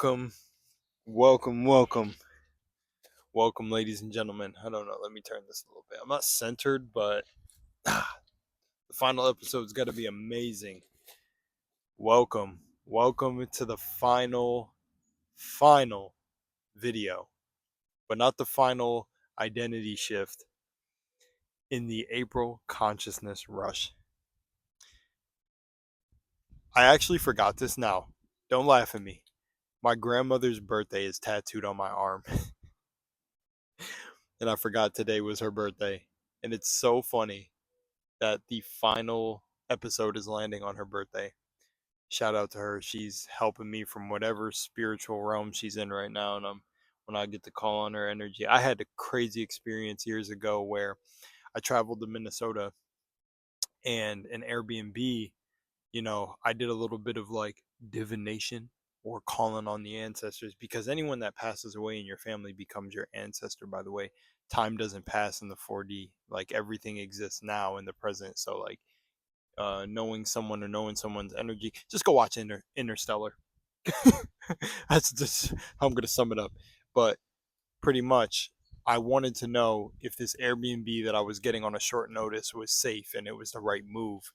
Welcome, welcome, welcome, welcome, ladies and gentlemen. I don't know. Let me turn this a little bit. I'm not centered, but the final episode's got to be amazing. Welcome, welcome to the final video, but not the final identity shift in the April consciousness rush. I actually forgot this now. Don't laugh at me. My grandmother's birthday is tattooed on my arm, and I forgot today was her birthday. And it's so funny that the final episode is landing on her birthday. Shout out to her. She's helping me from whatever spiritual realm she's in right now. And when I get to call on her energy, I had a crazy experience years ago where I traveled to Minnesota and an Airbnb, I did a little bit of like divination or calling on the ancestors, because anyone that passes away in your family becomes your ancestor, by the way. Time doesn't pass in the 4D. Like everything exists now in the present. So like knowing someone or knowing someone's energy, just go watch Interstellar. That's just how I'm going to sum it up. But pretty much, I wanted to know if this Airbnb that I was getting on a short notice was safe and it was the right move.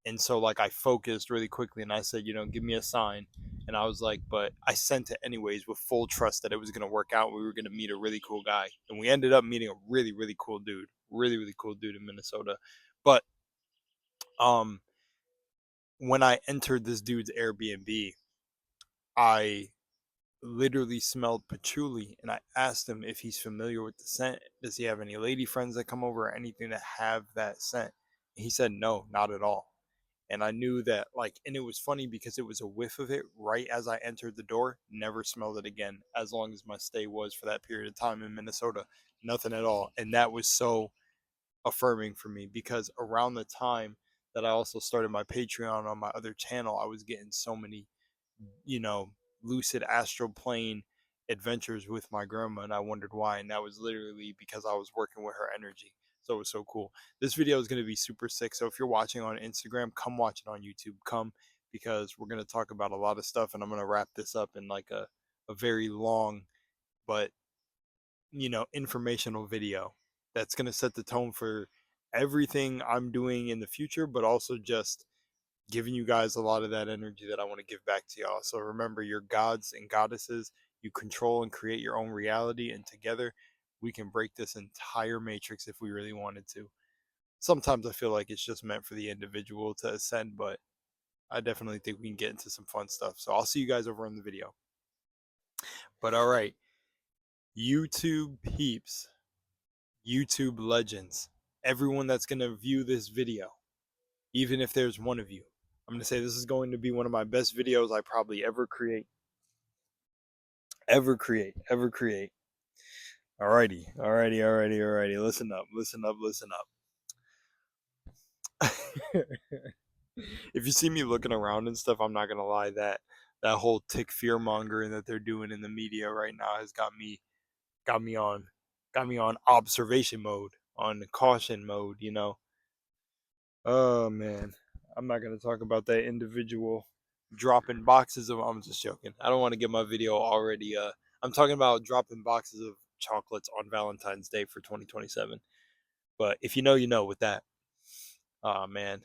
And so, like, I focused really quickly and I said, give me a sign. And I was like, but I sent it anyways with full trust that it was going to work out. We were going to meet a really cool guy. And we ended up meeting a really, really cool dude. Really, really cool dude in Minnesota. But um, when I entered this dude's Airbnb, I literally smelled patchouli, and I asked him if he's familiar with the scent. Does he have any lady friends that come over or anything that have that scent? And he said no, not at all. And I knew that, like, and it was funny because it was a whiff of it right as I entered the door. Never smelled it again as long as my stay was for that period of time in Minnesota. Nothing at all. And that was so affirming for me, because around the time that I also started my Patreon on my other channel, I was getting so many, you know, lucid astral plane adventures with my grandma, and I wondered why. And that was literally because I was working with her energy. So it was so cool. This video is going to be super sick. So if you're watching on Instagram, come watch it on YouTube. Come, because we're going to talk about a lot of stuff, and I'm going to wrap this up in like a very long but informational video that's going to set the tone for everything I'm doing in the future, but also just giving you guys a lot of that energy that I want to give back to y'all. So remember, you're gods and goddesses. You control and create your own reality, and together we can break this entire matrix if we really wanted to. Sometimes I feel like it's just meant for the individual to ascend, but I definitely think we can get into some fun stuff. So I'll see you guys over in the video. But all right, YouTube peeps, YouTube legends, everyone that's going to view this video, even if there's one of you, I'm going to say this is going to be one of my best videos I probably ever create. Ever create. Alrighty. Listen up. If you see me looking around and stuff, I'm not going to lie, that whole tick fear mongering that they're doing in the media right now has got me on observation mode, on caution mode. Oh man, I'm not gonna talk about that individual dropping boxes of. I'm just joking. I don't want to get my video already. I'm talking about dropping boxes of chocolates on Valentine's Day for 2027. But if you know, you know. With that, oh man,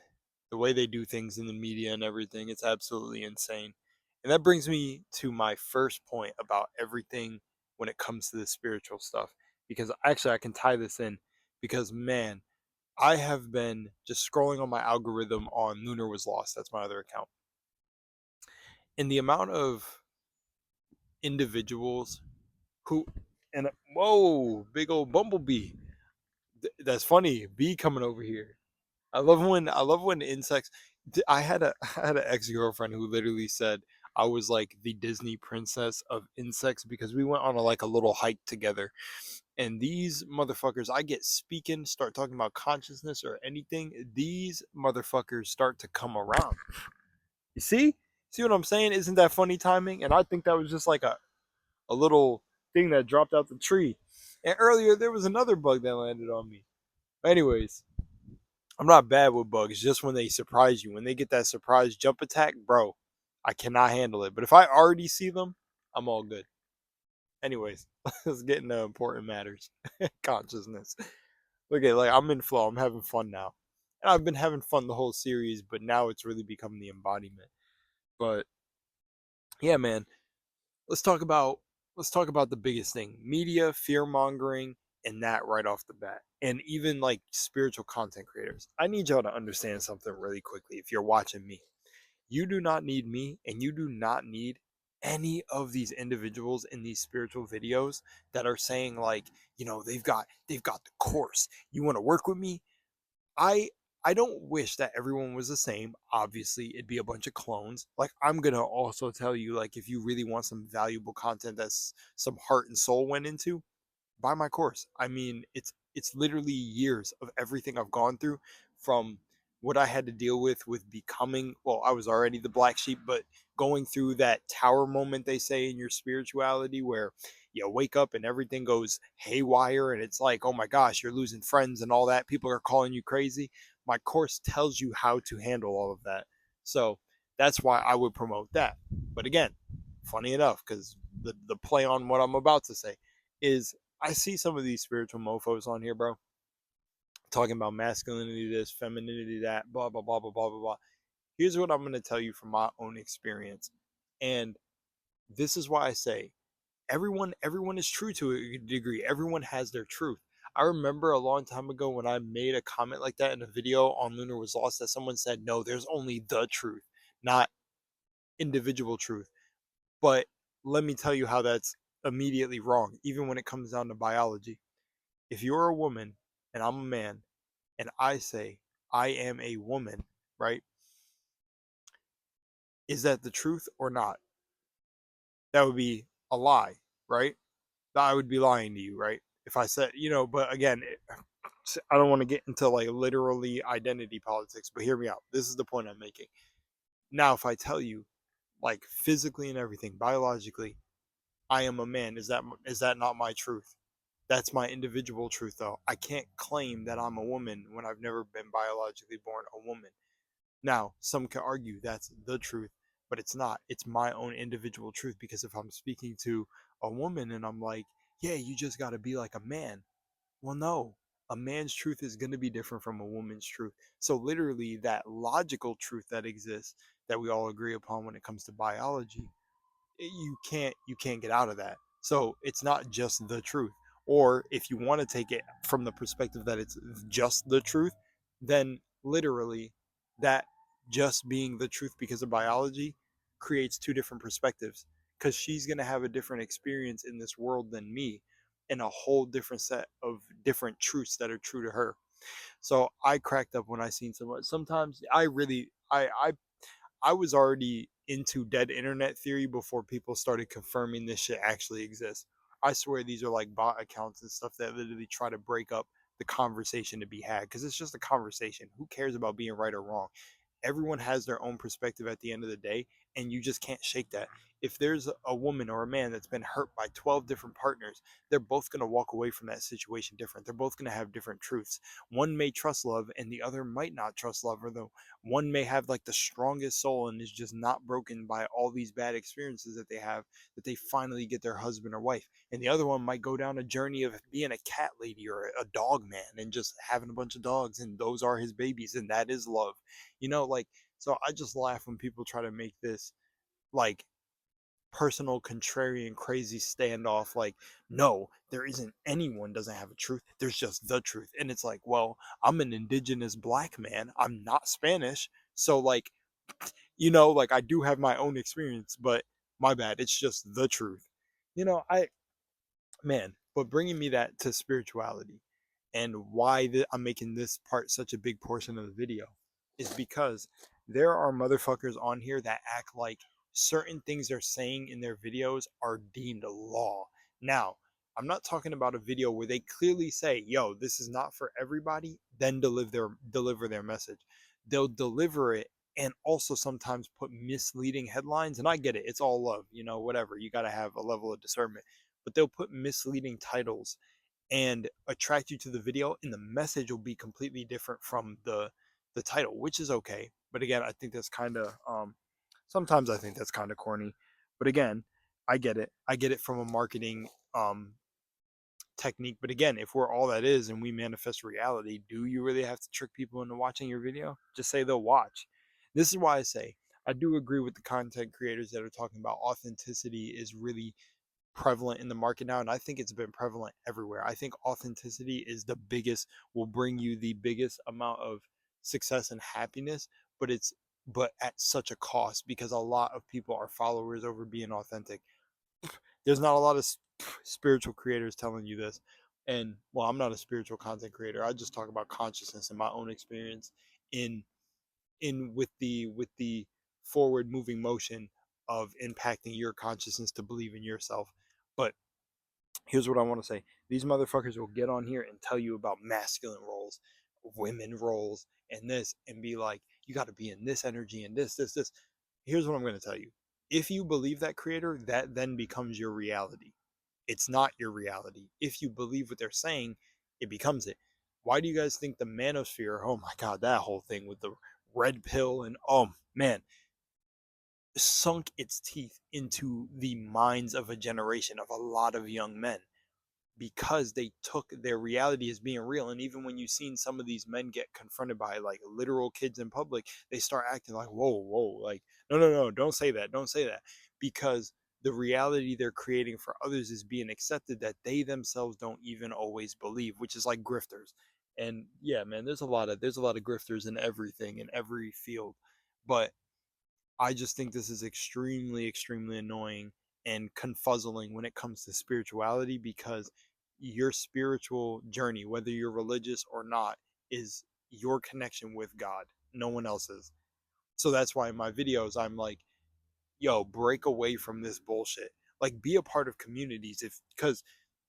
the way they do things in the media and everything, it's absolutely insane. And that brings me to my first point about everything when it comes to the spiritual stuff. Because actually, I can tie this in, because man, I have been just scrolling on my algorithm on Lunar Was Lost. That's my other account. And the amount of individuals who, and whoa, big old bumblebee. That's funny. Bee coming over here. I love when insects. I had an ex girlfriend who literally said I was like the Disney princess of insects, because we went on like a little hike together. And these motherfuckers, I get speaking, start talking about consciousness or anything, these motherfuckers start to come around. You see? See what I'm saying? Isn't that funny timing? And I think that was just like a little thing that dropped out the tree. And earlier there was another bug that landed on me. Anyways, I'm not bad with bugs, just when they surprise you. When they get that surprise jump attack, bro, I cannot handle it. But if I already see them, I'm all good. Anyways, let's get into important matters. Consciousness. Look at, like, I'm in flow. I'm having fun now. And I've been having fun the whole series, but now it's really become the embodiment. But yeah, man, let's talk about let's talk about the biggest thing. Media, fear mongering, and that right off the bat. And even like spiritual content creators. I need y'all to understand something really quickly if you're watching me. You do not need me, and you do not need any of these individuals in these spiritual videos that are saying, like, they've got the course. You want to work with me? I don't wish that everyone was the same. Obviously, it'd be a bunch of clones. Like, I'm gonna also tell you, like, if you really want some valuable content that's some heart and soul went into, buy my course. I mean, it's literally years of everything I've gone through, from what I had to deal with becoming, well, I was already the black sheep, but going through that tower moment they say in your spirituality where you wake up and everything goes haywire and it's like, "Oh my gosh, you're losing friends and all that. People are calling you crazy." My course tells you how to handle all of that. So, that's why I would promote that. But again, funny enough, cuz the play on what I'm about to say is, I see some of these spiritual mofos on here, bro, talking about masculinity, this, femininity, that, blah, blah, blah, blah, blah, blah, blah. Here's what I'm going to tell you from my own experience. And this is why I say everyone is true to a degree. Everyone has their truth. I remember a long time ago when I made a comment like that in a video on Lunar Was Lost, that someone said, no, there's only the truth, not individual truth. But let me tell you how that's immediately wrong, even when it comes down to biology. If you're a woman and I'm a man and I say I am a woman, right? Is that the truth or not? That would be a lie, right? I would be lying to you, right? If I said, but again, I don't want to get into like literally identity politics, but hear me out. This is the point I'm making. Now, if I tell you, like, physically and everything, biologically, I am a man, is that not my truth? That's my individual truth, though. I can't claim that I'm a woman when I've never been biologically born a woman. Now, some could argue that's the truth, but it's not. It's my own individual truth, because if I'm speaking to a woman and I'm like, yeah, you just got to be like a man. Well, no. A man's truth is going to be different from a woman's truth. So, literally, that logical truth that exists that we all agree upon when it comes to biology, you can't get out of that. So it's not just the truth. Or if you want to take it from the perspective that it's just the truth, then literally that just being the truth because of biology creates two different perspectives, because she's going to have a different experience in this world than me, and a whole different set of different truths that are true to her. So I cracked up when I seen someone. Sometimes I was already into dead internet theory before people started confirming this shit actually exists. I swear these are like bot accounts and stuff that literally try to break up the conversation to be had, because it's just a conversation. Who cares about being right or wrong? Everyone has their own perspective at the end of the day, and you just can't shake that. If there's a woman or a man that's been hurt by 12 different partners, they're both going to walk away from that situation different. They're both going to have different truths. One may trust love and the other might not trust love, or though one may have like the strongest soul and is just not broken by all these bad experiences that they have, that they finally get their husband or wife, and the other one might go down a journey of being a cat lady or a dog man and just having a bunch of dogs, and those are his babies, and that is love. Like, so I just laugh when people try to make this like personal contrarian crazy standoff, like, no, there isn't, anyone doesn't have a truth, there's just the truth. And it's like, well, I'm an indigenous black man, I'm not Spanish, so like, like, I do have my own experience, but my bad, it's just the truth. I Man, but bringing me that to spirituality, and why I'm making this part such a big portion of the video, is because there are motherfuckers on here that act like certain things they're saying in their videos are deemed law. Now, I'm not talking about a video where they clearly say, yo, this is not for everybody, then deliver their message. They'll deliver it and also sometimes put misleading headlines. And I get it, it's all love, whatever. You got to have a level of discernment, but they'll put misleading titles and attract you to the video, and the message will be completely different from the title, which is okay. But again, I think that's kind of sometimes I think that's kind of corny. But again, I get it. I get it from a marketing technique. But again, if we're all that is and we manifest reality, do you really have to trick people into watching your video? Just say they'll watch. This is why I say I do agree with the content creators that are talking about authenticity is really prevalent in the market now, and I think it's been prevalent everywhere. I think authenticity is the biggest, will bring you the biggest amount of success and happiness, but it's but at such a cost because a lot of people are followers over being authentic. There's not a lot of spiritual creators telling you this. And well, I'm not a spiritual content creator. I just talk about consciousness and my own experience in with the forward moving motion of impacting your consciousness to believe in yourself. But here's what I want to say. These motherfuckers will get on here and tell you about masculine roles, women roles, and this, and be like, you got to be in this energy and this. Here's what I'm going to tell you. If you believe that, creator, that then becomes your reality. It's not your reality. If you believe what they're saying, it becomes it. Why do you guys think the manosphere, oh my God, that whole thing with the red pill and oh man, sunk its teeth into the minds of a generation of a lot of young men because they took their reality as being real. And even when you've seen some of these men get confronted by like literal kids in public, they start acting like, whoa, like, no, don't say that, don't say that. Because the reality they're creating for others is being accepted that they themselves don't even always believe, which is like grifters. And yeah, man, there's a lot of grifters in everything, in every field. But I just think this is extremely annoying and confuzzling when it comes to spirituality because your spiritual journey, whether you're religious or not, is your connection with God. No one else's. So that's why in my videos, I'm like, yo, break away from this bullshit. Like, be a part of communities. If because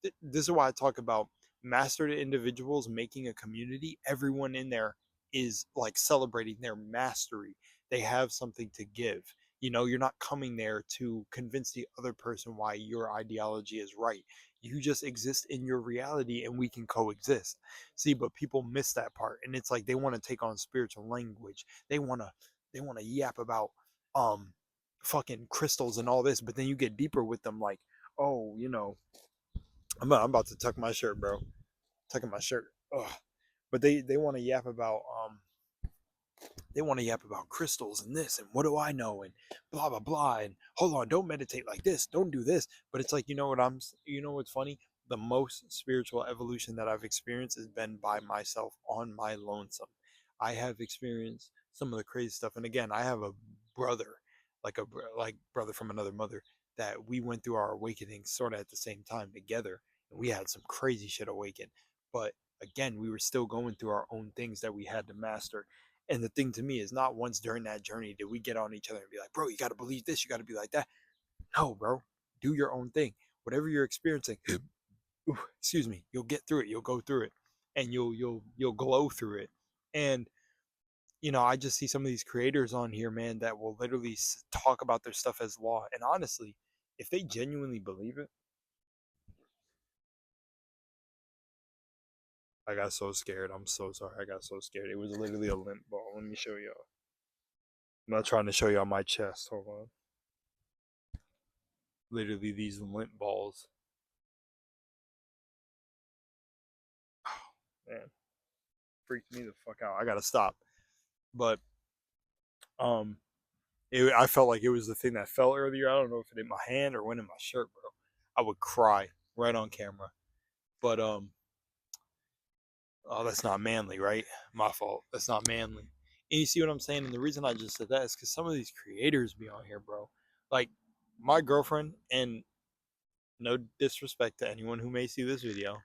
this is why I talk about mastered individuals making a community. Everyone in there is like celebrating their mastery. They have something to give. You know, you're not coming there to convince the other person why your ideology is right. You just exist in your reality and we can coexist. See, but people miss that part. And it's like they want to take on spiritual language. They want to yap about um fucking crystals and all this, but then you get deeper with them like, oh, I'm about to tuck my shirt, bro. Tucking my shirt. Ugh. But they want to yap about crystals and this and what do I know and blah blah blah and hold on, don't meditate like this, don't do this. But it's like, you know what's funny? The most spiritual evolution that I've experienced has been by myself on my lonesome. I have experienced some of the crazy stuff, and again, I have a brother, like brother from another mother, that we went through our awakening sort of at the same time together, and we had some crazy shit awaken. But again, we were still going through our own things that we had to master. And the thing to me is not once during that journey did we get on each other and be like, bro, you got to believe this, you got to be like that. No, bro, do your own thing. Whatever you're experiencing, excuse me, you'll get through it. You'll go through it, and you'll glow through it. And I just see some of these creators on here, man, that will literally talk about their stuff as law. And honestly, if they genuinely believe it, I got so scared. I'm so sorry. I got so scared. It was literally a limp ball. Let me show y'all. I'm not trying to show y'all my chest. Hold on. Literally these limp balls. Man, freaked me the fuck out. I gotta stop. But um, I felt like it was the thing that fell earlier. I don't know if it hit my hand or went in my shirt, bro. I would cry right on camera. But oh, that's not manly, right? My fault. That's not manly. And you see what I'm saying? And the reason I just said that is because some of these creators be on here, bro. Like my girlfriend, and no disrespect to anyone who may see this video.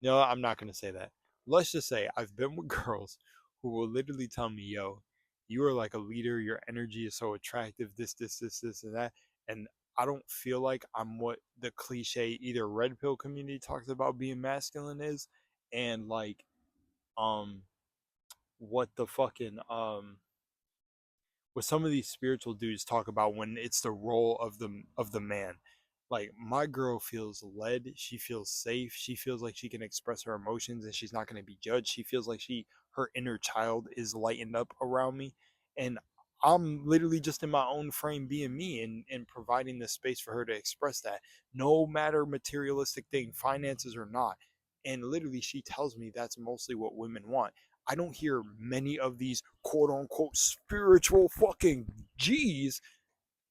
No, I'm not gonna say that. Let's just say I've been with girls who will literally tell me, "Yo, you are like a leader. Your energy is so attractive. This, and that." And I don't feel like I'm what the cliche either red pill community talks about being masculine is, and like um what the fucking what some of these spiritual dudes talk about when it's the role of the man. Like my girl feels led, she feels safe, she feels like she can express her emotions and she's not going to be judged. She feels like her inner child is lightened up around me, and I'm literally just in my own frame being me and providing the space for her to express that, no matter materialistic thing, finances or not. And literally, she tells me that's mostly what women want. I don't hear many of these quote unquote spiritual fucking G's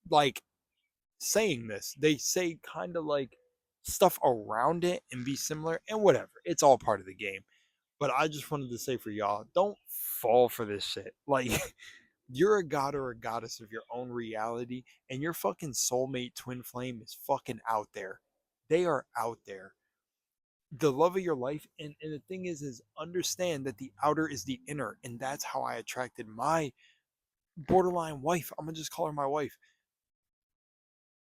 like saying this. They say kind of like stuff around it and be similar and whatever. It's all part of the game. But I just wanted to say for y'all, don't fall for this shit. Like, you're a god or a goddess of your own reality, and your fucking soulmate twin flame is fucking out there. They are out there. The love of your life, and the thing is understand that the outer is the inner, and that's how I attracted my borderline wife. I'm gonna just call her my wife.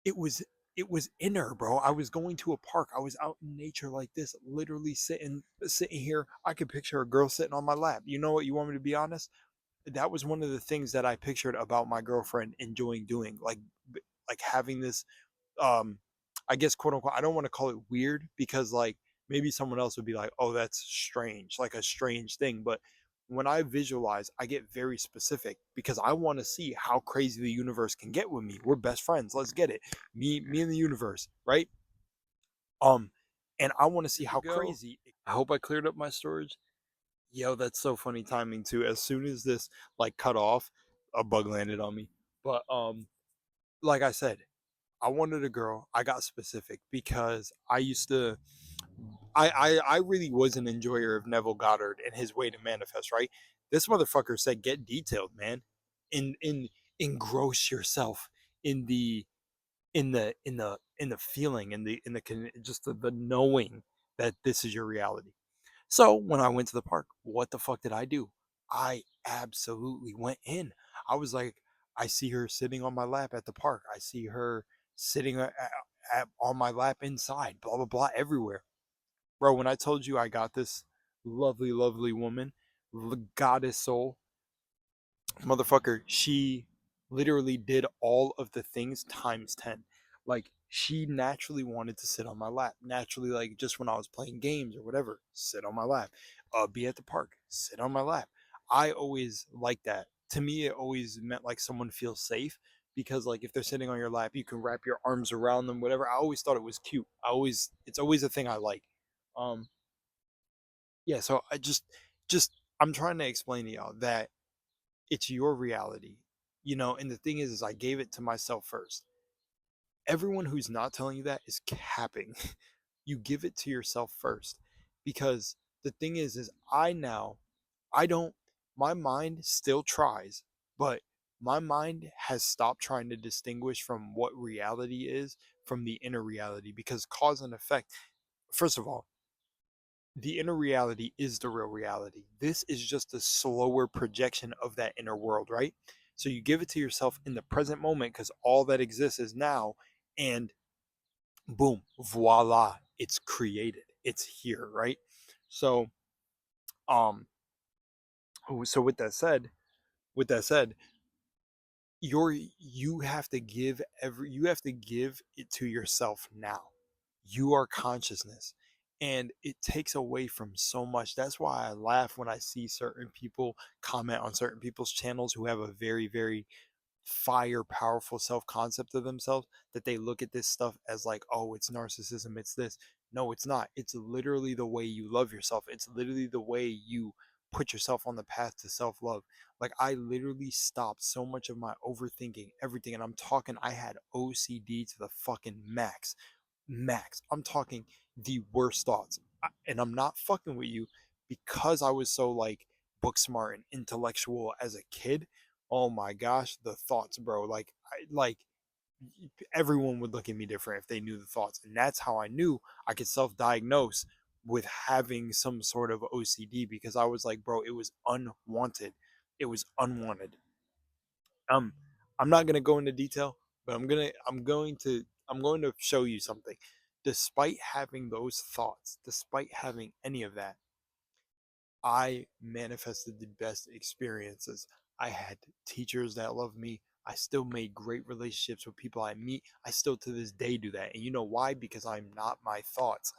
It was it was inner, bro. I was going to a park. I was out in nature like this, literally sitting here. I could picture a girl sitting on my lap. You know what? You want me to be honest? That was one of the things that I pictured about my girlfriend enjoying doing, like having this, um, I guess quote unquote. I don't want to call it weird because like maybe someone else would be like, oh, that's strange, like a strange thing. But when I visualize, I get very specific because I want to see how crazy the universe can get with me. We're best friends. Let's get it. Me and the universe, right? Um, and I want to see how crazy. I hope I cleared up my storage. Yo, that's so funny timing too. As soon as this like cut off, a bug landed on me. But like I said, I wanted a girl. I got specific because I used to I really was an enjoyer of Neville Goddard and his way to manifest, right? This motherfucker said get detailed, man. In engross yourself in the feeling in the just the knowing that this is your reality. So when I went to the park, what the fuck did I do? I absolutely went in. I was like, I see her sitting on my lap at the park. I see her sitting on my lap inside, blah, blah, blah, everywhere. Bro, when I told you I got this lovely, lovely woman, goddess soul, motherfucker, she literally did all of the things times 10. Like, she naturally wanted to sit on my lap. Naturally, like, just when I was playing games or whatever, sit on my lap. Be at the park, sit on my lap. I always like that. To me, it always meant like someone feels safe because, like, if they're sitting on your lap, you can wrap your arms around them, whatever. I always thought it was cute. It's always a thing I like. Um, yeah, so I'm trying to explain to y'all that it's your reality, and the thing is I gave it to myself first. Everyone who's not telling you that is capping. You give it to yourself first, because the thing is I don't my mind still tries, but my mind has stopped trying to distinguish from what reality is from the inner reality, because cause and effect, first of all, the inner reality is the real reality. This is just a slower projection of that inner world, right? So you give it to yourself in the present moment because all that exists is now, and boom, voila, it's created. It's here, right? So, um, so with that said, you have to give it to yourself now. You are consciousness, and it takes away from so much. That's why I laugh when I see certain people comment on certain people's channels who have a very, very fire powerful self-concept of themselves, that they look at this stuff as like, oh, it's narcissism, it's this. No, it's not. It's literally the way you love yourself. It's literally the way you put yourself on the path to self-love. Like, I literally stopped so much of my overthinking everything, and I'm talking, I had OCD to the fucking max. I'm talking the worst thoughts. And I'm not fucking with you, because I was so like book smart and intellectual as a kid. Oh my gosh, the thoughts, bro. Like everyone would look at me different if they knew the thoughts. And that's how I knew I could self-diagnose with having some sort of OCD, because I was like, bro, it was unwanted. It was unwanted. Um, I'm not gonna go into detail, but I'm going to show you something. Despite having those thoughts, despite having any of that, I manifested the best experiences. I had teachers that loved me. I still made great relationships with people I meet. I still to this day do that. And you know why? Because I'm not my thoughts.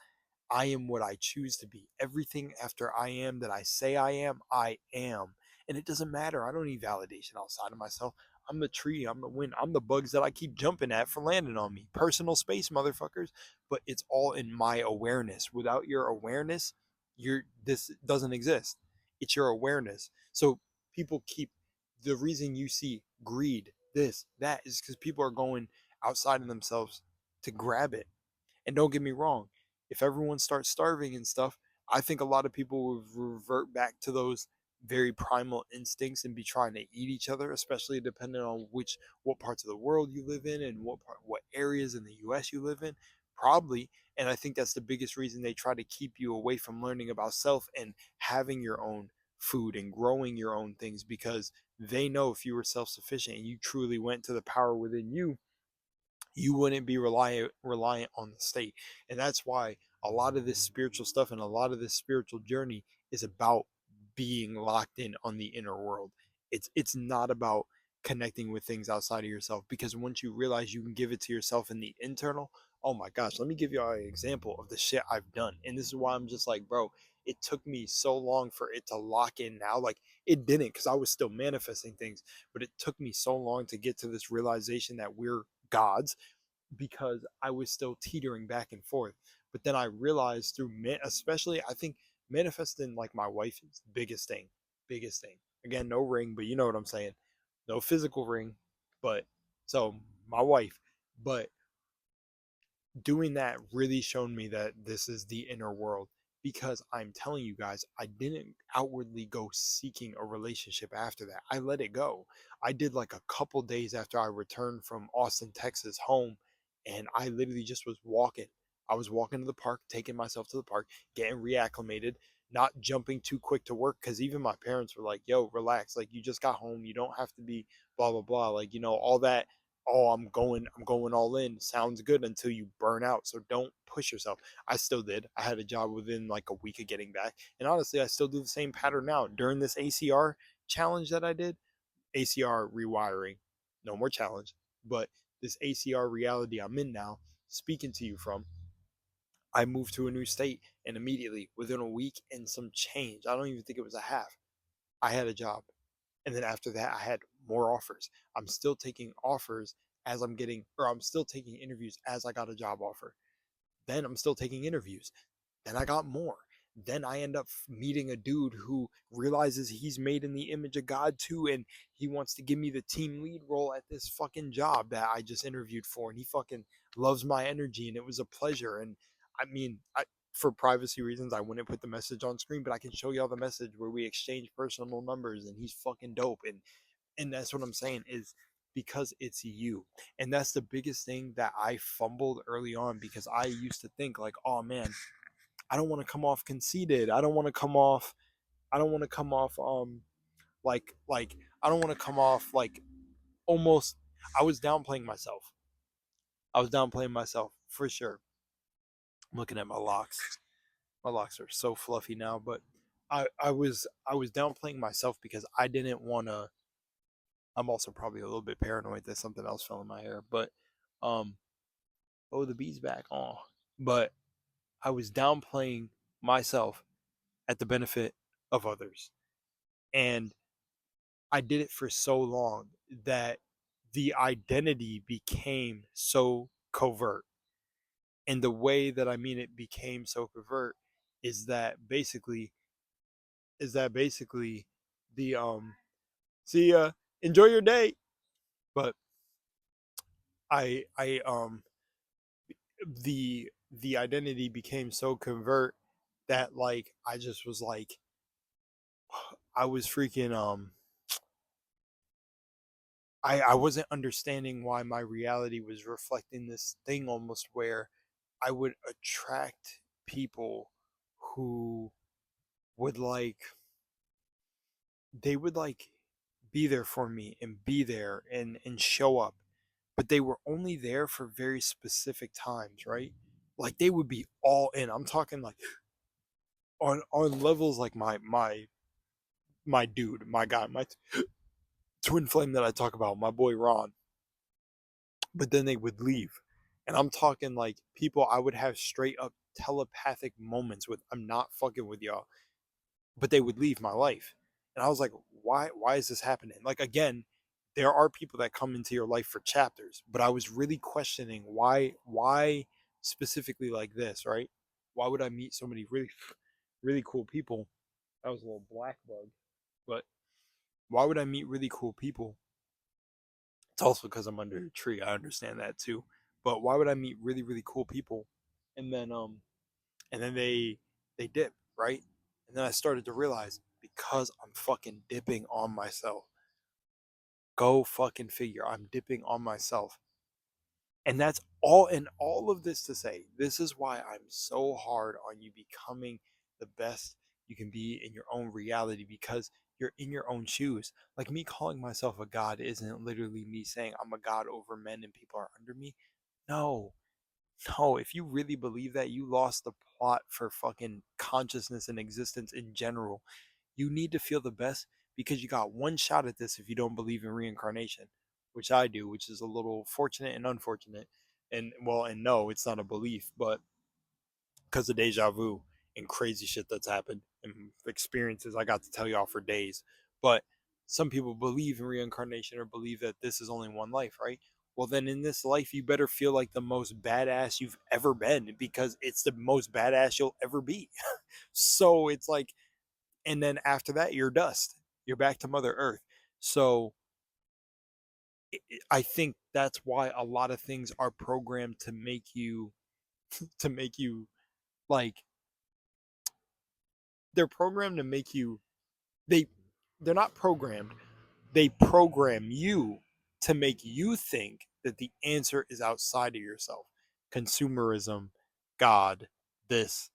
I am what I choose to be. Everything after I am that I say I am, I am. And it doesn't matter. I don't need validation outside of myself. I'm the tree. I'm the wind. I'm the bugs that I keep jumping at for landing on me. Personal space, motherfuckers. But it's all in my awareness. Without your awareness, this doesn't exist. It's your awareness. So people keep the reason you see greed, this, that, is because people are going outside of themselves to grab it. And don't get me wrong, if everyone starts starving and stuff, I think a lot of people will revert back to those very primal instincts and be trying to eat each other, especially depending on what parts of the world you live in and what areas in the US you live in. Probably. And I think that's the biggest reason they try to keep you away from learning about self and having your own food and growing your own things, because they know if you were self-sufficient and you truly went to the power within you, you wouldn't be reliant on the state. And that's why a lot of this spiritual stuff and a lot of this spiritual journey is about being locked in on the inner world. It's not about connecting with things outside of yourself, because once you realize you can give it to yourself in the internal, oh my gosh, let me give you an example of the shit I've done. And this is why I'm just like, bro, it took me so long for it to lock in now. Like, it didn't, because I was still manifesting things, but it took me so long to get to this realization that we're gods, because I was still teetering back and forth. But then I realized through, especially, I think manifesting like my wife is the biggest thing. Biggest thing. Again, no ring, but you know what I'm saying. No physical ring, but so my wife. But doing that really showed me that this is the inner world, because I'm telling you guys, I didn't outwardly go seeking a relationship after that. I let it go. I did like a couple days after I returned from Austin, Texas home, and I literally just was walking. I was walking to the park, taking myself to the park, getting reacclimated, not jumping too quick to work, because even my parents were like, yo, relax, like you just got home, you don't have to be blah blah blah, like, all that. Oh, I'm going all in sounds good until you burn out. So don't push yourself. I still did. I had a job within like a week of getting back. And honestly, I still do the same pattern now. During this ACR challenge that I did, ACR rewiring, no more challenge, but this ACR reality I'm in now, speaking to you from, I moved to a new state, and immediately within a week and some change, I don't even think it was a half, I had a job. And then after that, I had more offers. I'm still taking offers as I'm still taking interviews as I got a job offer. Then I'm still taking interviews. Then I got more. Then I end up meeting a dude who realizes he's made in the image of God too, and he wants to give me the team lead role at this fucking job that I just interviewed for, and he fucking loves my energy, and it was a pleasure. And I mean, for privacy reasons, I wouldn't put the message on screen, but I can show y'all the message where we exchange personal numbers, and he's fucking dope. And that's what I'm saying is, because it's you. And that's the biggest thing that I fumbled early on, because I used to think like, oh man, I don't want to come off conceited. I don't want to come off like I don't want to come off like almost I was downplaying myself. I was downplaying myself for sure. I'm looking at my locks. My locks are so fluffy now, but I was downplaying myself because I didn't want to. I'm also probably a little bit paranoid that something else fell in my hair, but um oh, the bee's back on. But I was downplaying myself at the benefit of others. And I did it for so long that the identity became so covert. And the way that I mean it became so covert is that basically the see enjoy your day. But I the identity became so covert that like I just was like I was freaking I wasn't understanding why my reality was reflecting this thing almost where I would attract people who would like they would like be there for me and be there and show up, but they were only there for very specific times, right? Like they would be all in. I'm talking like on levels like my dude, my guy, my twin flame that I talk about, my boy Ron. But then they would leave. And I'm talking like people I would have straight up telepathic moments with. I'm not fucking with y'all. But they would leave my life. And I was like, why is this happening? Like, again, there are people that come into your life for chapters, but I was really questioning why specifically like this, right? Why would I meet so many really cool people? That was a little black bug. But why would I meet really cool people? It's also because I'm under a tree. I understand that too. But why would I meet really cool people and then they dip, right? And then I started to realize because I'm fucking dipping on myself. Go fucking figure. I'm dipping on myself. And that's all, and all of this to say, this is why I'm so hard on you becoming the best you can be in your own reality, because you're in your own shoes. Like, me calling myself a god isn't literally me saying I'm a god over men and people are under me. No, no. If you really believe that, you lost the plot for fucking consciousness and existence in general. You need to feel the best because you got one shot at this if you don't believe in reincarnation, which I do, which is a little fortunate and unfortunate. And well, and no, it's not a belief, but because of deja vu and crazy shit that's happened and experiences I got to tell y'all for days. But some people believe in reincarnation or believe that this is only one life, right? Well, then in this life, you better feel like the most badass you've ever been because it's the most badass you'll ever be. So it's like, and then after that, you're dust. You're back to Mother Earth. So I think that's why a lot of things are programmed to make you like they're programmed to make you they they're not programmed. They program you to make you think that the answer is outside of yourself. Consumerism, God, this,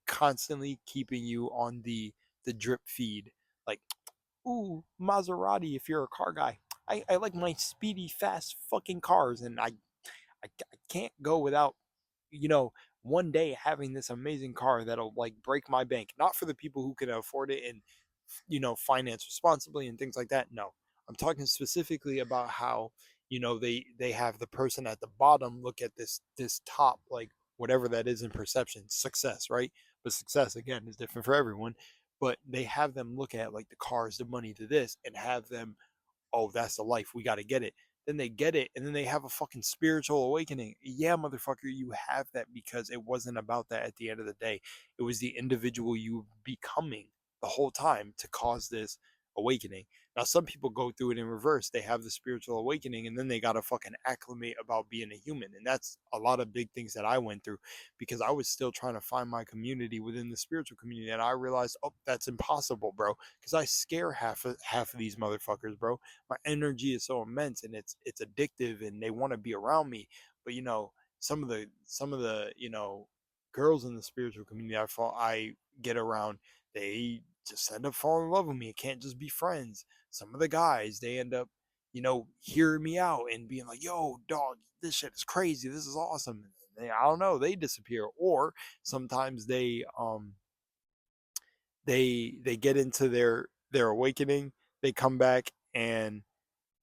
constantly keeping you on the drip feed. Like, ooh, Maserati if you're a car guy. I like my speedy, fast fucking cars, and I can't go without, you know, one day having this amazing car that'll like break my bank. Not for the people who can afford it and, finance responsibly and things like that. No, I'm talking specifically about how, they have the person at the bottom look at this top, like whatever that is in perception, success, right? But success again is different for everyone. But they have them look at like the cars, the money, to this, and have them, oh, that's the life. We got to get it. Then they get it, and then they have a fucking spiritual awakening. Yeah, motherfucker, you have that because it wasn't about that at the end of the day. It was the individual you becoming the whole time to cause this awakening. Now, some people go through it in reverse. They have the spiritual awakening, and then they got to fucking acclimate about being a human. And that's a lot of big things that I went through because I was still trying to find my community within the spiritual community. And I realized, oh, that's impossible, bro, because I scare half of these motherfuckers, bro. My energy is so immense and it's addictive and they want to be around me. But some of the girls in the spiritual community I get around, they just end up falling in love with me. It can't just be friends. Some of the guys, they end up hearing me out and being like, yo dog, this shit is crazy, this is awesome. And I don't know, they disappear. Or sometimes they get into their awakening, they come back and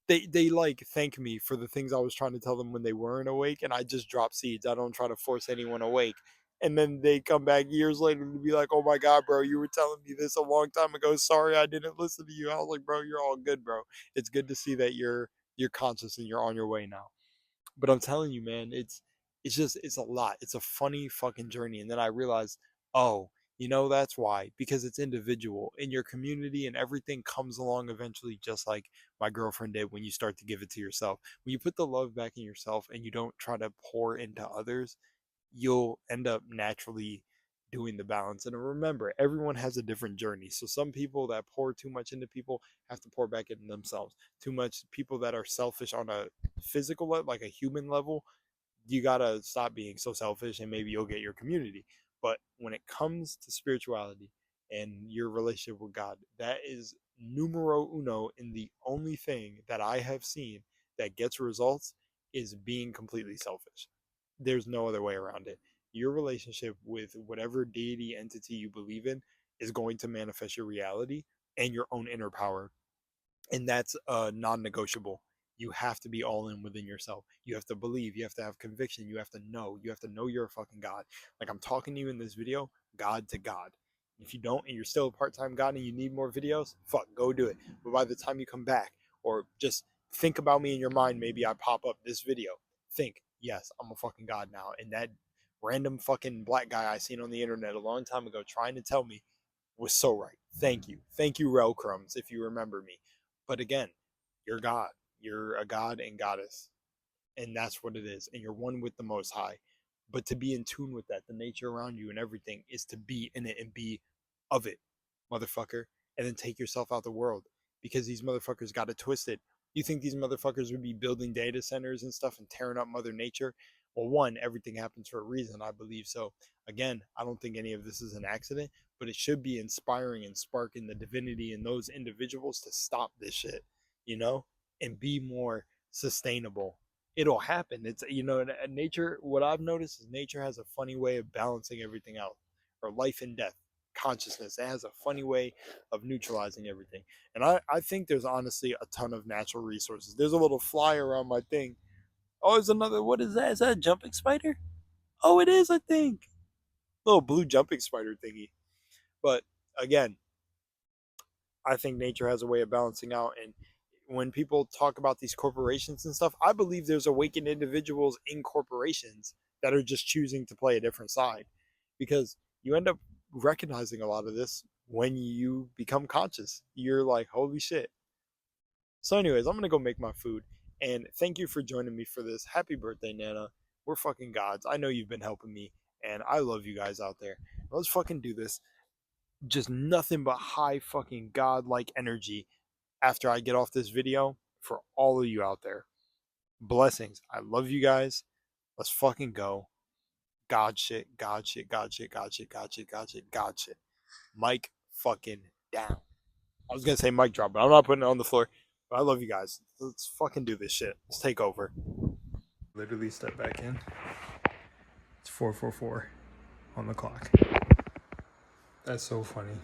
they like thank me for the things I was trying to tell them when they weren't awake, and I just drop seeds. I don't try to force anyone awake. And then they come back years later to be like, "Oh my god, bro, you were telling me this a long time ago. Sorry, I didn't listen to you." I was like, "Bro, you're all good, bro. It's good to see that you're conscious and you're on your way now." But I'm telling you, man, it's a lot. It's a funny fucking journey. And then I realized, oh, that's why. Because it's individual. In your community and everything comes along eventually, just like my girlfriend did when you start to give it to yourself. When you put the love back in yourself and you don't try to pour into others, you'll end up naturally doing the balance. And remember, everyone has a different journey. So some people that pour too much into people have to pour back into themselves. Too much people that are selfish on a physical level, like a human level, you gotta stop being so selfish and maybe you'll get your community. But when it comes to spirituality and your relationship with God, that is numero uno, and the only thing that I have seen that gets results is being completely selfish. There's no other way around it. Your relationship with whatever deity entity you believe in is going to manifest your reality and your own inner power, and that's non-negotiable. You have to be all in within yourself. You have to believe, you have to have conviction, you have to know you're a fucking god. Like, I'm talking to you in this video, god to god. If you don't and you're still a part-time god and you need more videos, fuck, go do it. But by the time you come back, or just think about me in your mind, maybe I pop up this video. Think, yes, I'm a fucking god now. And that random fucking black guy I seen on the internet a long time ago trying to tell me was so right. Thank you. Thank you, Rel Crumbs, if you remember me. But again, you're God. You're a god and goddess. And that's what it is. And you're one with the Most High. But to be in tune with that, the nature around you and everything, is to be in it and be of it, motherfucker. And then take yourself out the world. Because these motherfuckers got it twisted. You think these motherfuckers would be building data centers and stuff and tearing up Mother Nature? Well, one, everything happens for a reason, I believe. So, again, I don't think any of this is an accident, but it should be inspiring and sparking the divinity in those individuals to stop this shit, you know, and be more sustainable. It'll happen. It's, you know, nature, what I've noticed is nature has a funny way of balancing everything out, or life and death, consciousness. It has a funny way of neutralizing everything. And I think there's honestly a ton of natural resources. There's a little fly around my thing. Oh, there's another. What is that? Is that a jumping spider? Oh, it is, I think. Little blue jumping spider thingy. But again, I think nature has a way of balancing out. And when people talk about these corporations and stuff, I believe there's awakened individuals in corporations that are just choosing to play a different side, because you end up recognizing a lot of this when you become conscious. You're like, holy shit. So, anyways, I'm gonna go make my food. And thank you for joining me for this. Happy birthday, Nana. We're fucking gods. I know you've been helping me, and I love you guys out there. Let's fucking do this. Just nothing but high fucking godlike energy after I get off this video for all of you out there. Blessings. I love you guys. Let's fucking go. God shit, God shit, God shit, God shit, God shit, God shit, God shit. Mic fucking down. I was gonna say mic drop, but I'm not putting it on the floor. But I love you guys. Let's fucking do this shit. Let's take over. Literally step back in. It's 4:44 on the clock. That's so funny.